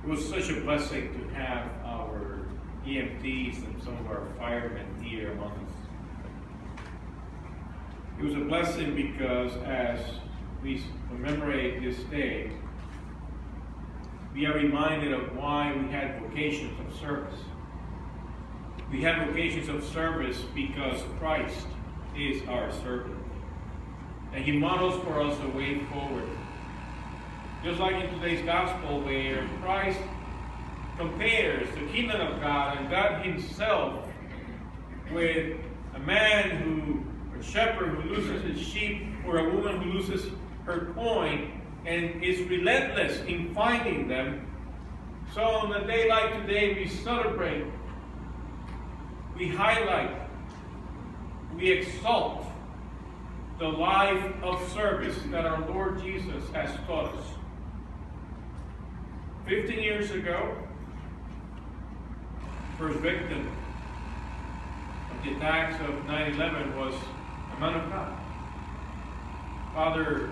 It was such a blessing to have our EMTs and some of our firemen here among us. It was a blessing because as we commemorate this day, we are reminded of why we had vocations of service. We have vocations of service because Christ is our servant. And He models for us a way forward. Just like in today's gospel where Christ compares the kingdom of God and God Himself with a a shepherd who loses his sheep, or a woman who loses her coin and is relentless in finding them. So on a day like today, we celebrate, we highlight, we exalt the life of service that our Lord Jesus has taught us. 15 years ago, first victim of the attacks of 9/11 was a man of God, Father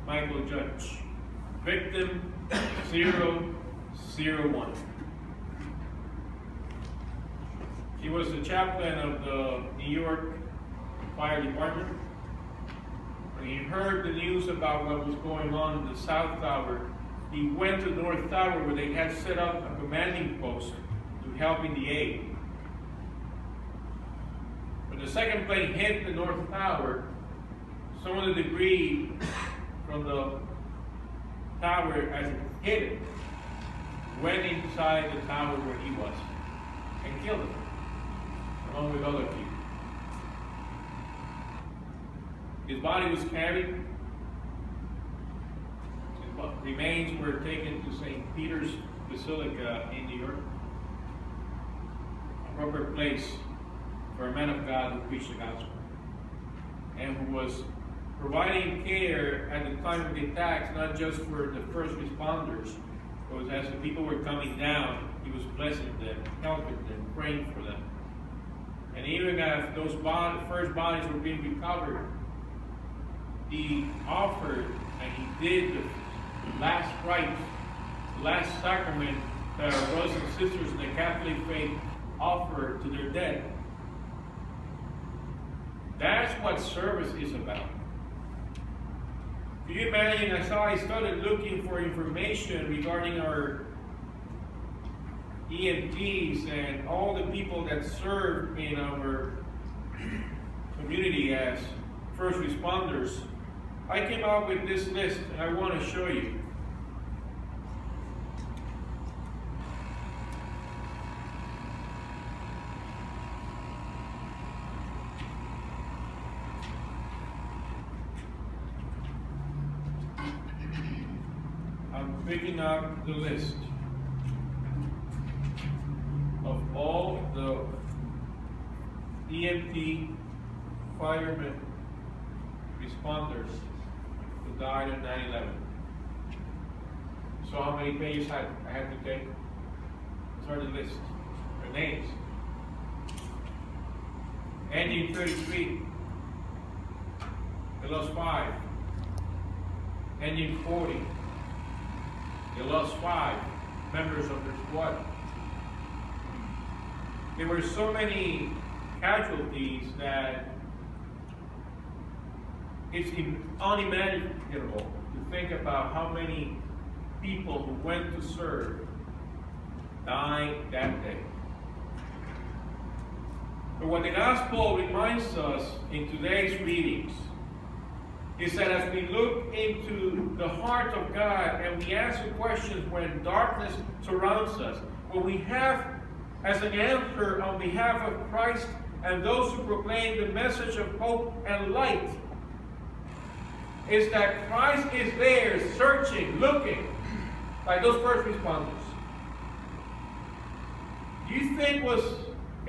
Michael Judge, victim 001. He was the chaplain of the New York Fire Department. When he heard the news about what was going on in the South Tower, he went to the North Tower where they had set up a commanding post to help in the aid. When the second plane hit the North Tower, some of the debris from the tower as it hit it went inside the tower where he was and killed him, along with other people. His body was carried. His remains were taken to St. Peter's Basilica in New York, a proper place for a man of God who preached the gospel and who was providing care at the time of the attacks, not just for the first responders, but as the people were coming down, he was blessing them, helping them, praying for them. And even as those first bodies were being recovered, he offered and he did the last rites, the last sacrament that our brothers and sisters in the Catholic faith offer to their dead. That's what service is about. Can you imagine, as I started looking for information regarding our EMTs and all the people that serve in our community as first responders, I came up with this list and I want to show you. I'm picking up the list of all the EMT firemen responders who died on 9/11. So how many pages I had to take? These are the list. Their names. Engine 33. They lost 5. Engine 40. They lost 5 members of their squad. There were so many casualties that it's unimaginable to think about how many people who went to serve died that day. But what the gospel reminds us in today's readings is that as we look into the heart of God and we ask the questions when darkness surrounds us, what we have as an answer on behalf of Christ and those who proclaim the message of hope and light is that Christ is there searching, looking, like those first responders. Do you think it was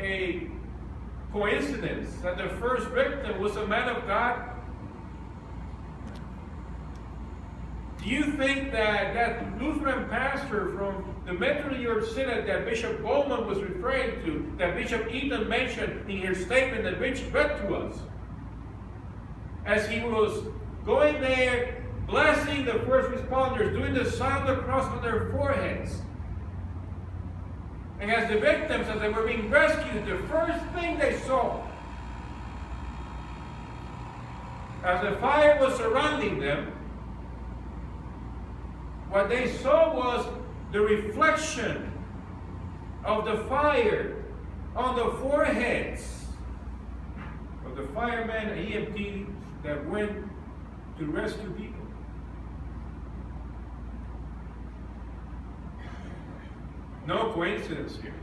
a coincidence that the first victim was a man of God? Do you think that Lutheran pastor from the Metro New York Synod that Bishop Goldman was referring to, that Bishop Eaton mentioned in his statement that Bishop read to us, as he was going there, blessing the first responders, doing the sign of the cross on their foreheads, And as the victims, as they were being rescued, the first thing they saw, as the fire was surrounding them, what they saw was the reflection of the fire on the foreheads of the firemen and EMTs that went to rescue people. No coincidence here.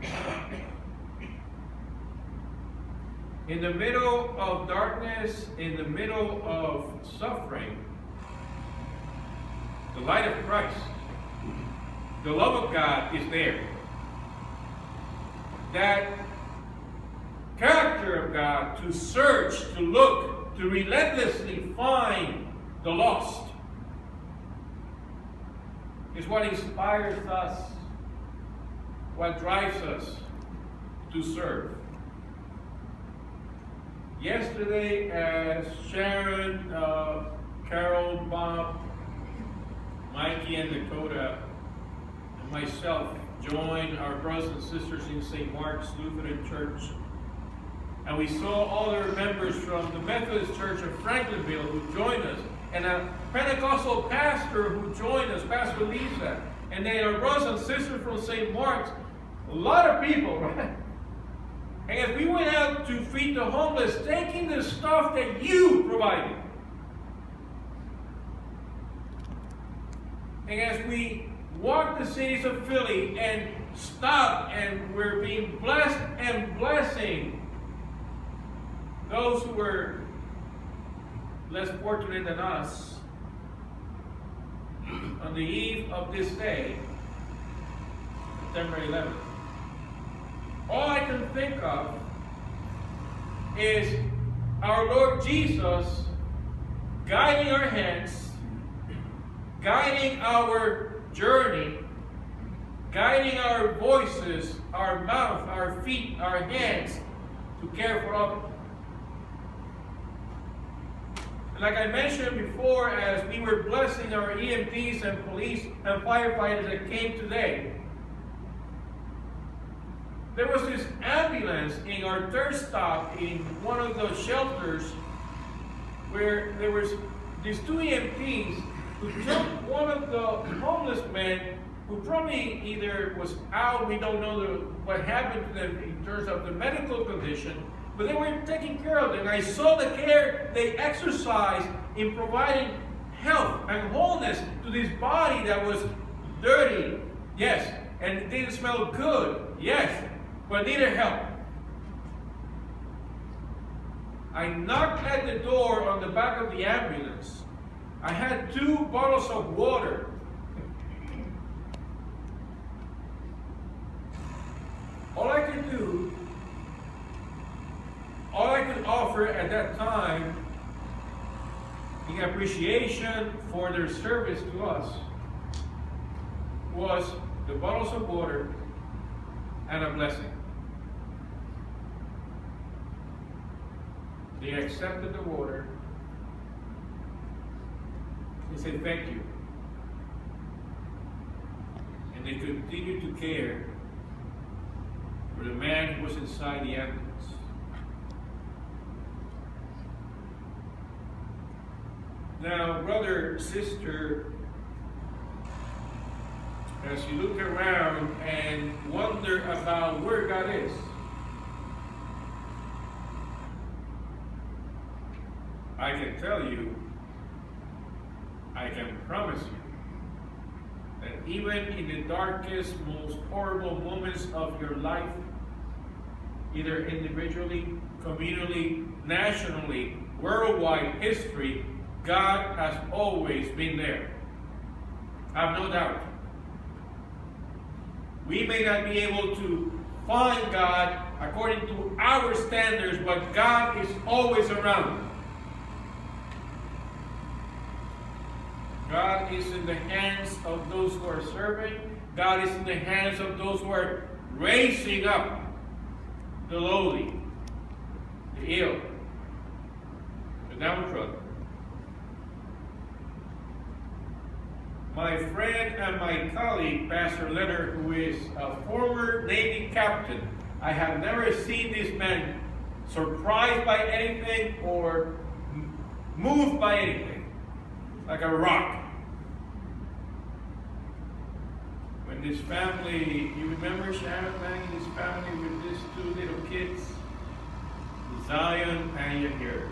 In the middle of darkness, in the middle of suffering, the light of Christ, the love of God is there. That character of God to search, to look, to relentlessly find the lost is what inspires us, what drives us to serve. Yesterday, as Sharon, Carol, Bob, Mikey, and Dakota, and myself joined our brothers and sisters in St. Mark's Lutheran Church, and we saw all their members from the Methodist Church of Franklinville who joined us, and a Pentecostal pastor who joined us, Pastor Lisa, and then our brothers and sisters from St. Mark's. A lot of people, right? And as we went out to feed the homeless, taking the stuff that you provided. And as we walked the cities of Philly and stopped and we're being blessed and blessing those who were less fortunate than us, on the eve of this day, September 11th, all I can think of is our Lord Jesus guiding our hands, guiding our journey, guiding our voices, our mouth, our feet, our hands to care for others. And like I mentioned before, as we were blessing our EMTs and police and firefighters that came today, there was this ambulance in our third stop in one of the shelters where there was these two EMTs who took one of the homeless men who probably either was out, we don't know what happened to them in terms of the medical condition, but they were taking care of them. And I saw the care they exercised in providing health and wholeness to this body that was dirty, yes, and it didn't smell good, yes, but needed help. I knocked at the door on the back of the ambulance. I had 2 bottles of water. All I could offer at that time, in appreciation for their service to us, was the bottles of water and a blessing. They accepted the water. They said thank you. And they continued to care for the man who was inside the ambulance. Now, brother, sister, as you look around and wonder about where God is, I can tell you, I can promise you, that even in the darkest, most horrible moments of your life, either individually, communally, nationally, worldwide history, God has always been there. I have no doubt. We may not be able to find God according to our standards, but God is always around. God is in the hands of those who are serving. God is in the hands of those who are raising up the lowly, the ill, the downtrodden. my friend and my colleague, Pastor Leonard, who is a former Navy captain. I have never seen this man surprised by anything or moved by anything, like a rock. When this family, you remember Sharon Lang and his family with these two little kids, Zion and Yahir.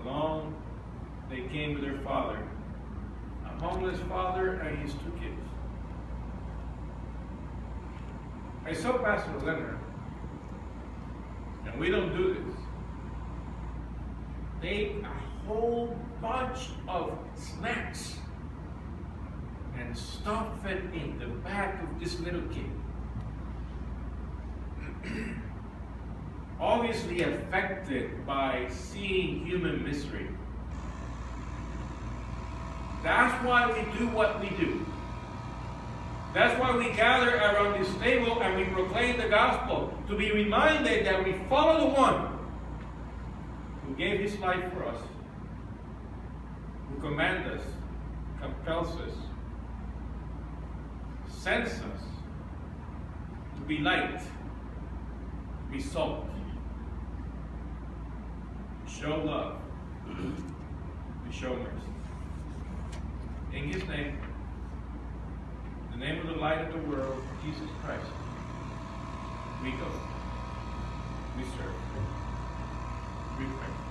Along they came with their father, a homeless father and his two kids. I saw Pastor Leonard, and we don't do this. Take a whole bunch of snacks and stuff it in the back of this little kid. Obviously affected by seeing human misery. That's why we do what we do. That's why we gather around this table and we proclaim the gospel, to be reminded that we follow the one who gave his life for us, who commands us, compels us, sends us to be light, to be salt, to show love, to show mercy. In his name, the name of the light of the world, Jesus Christ, we go, we serve, we pray.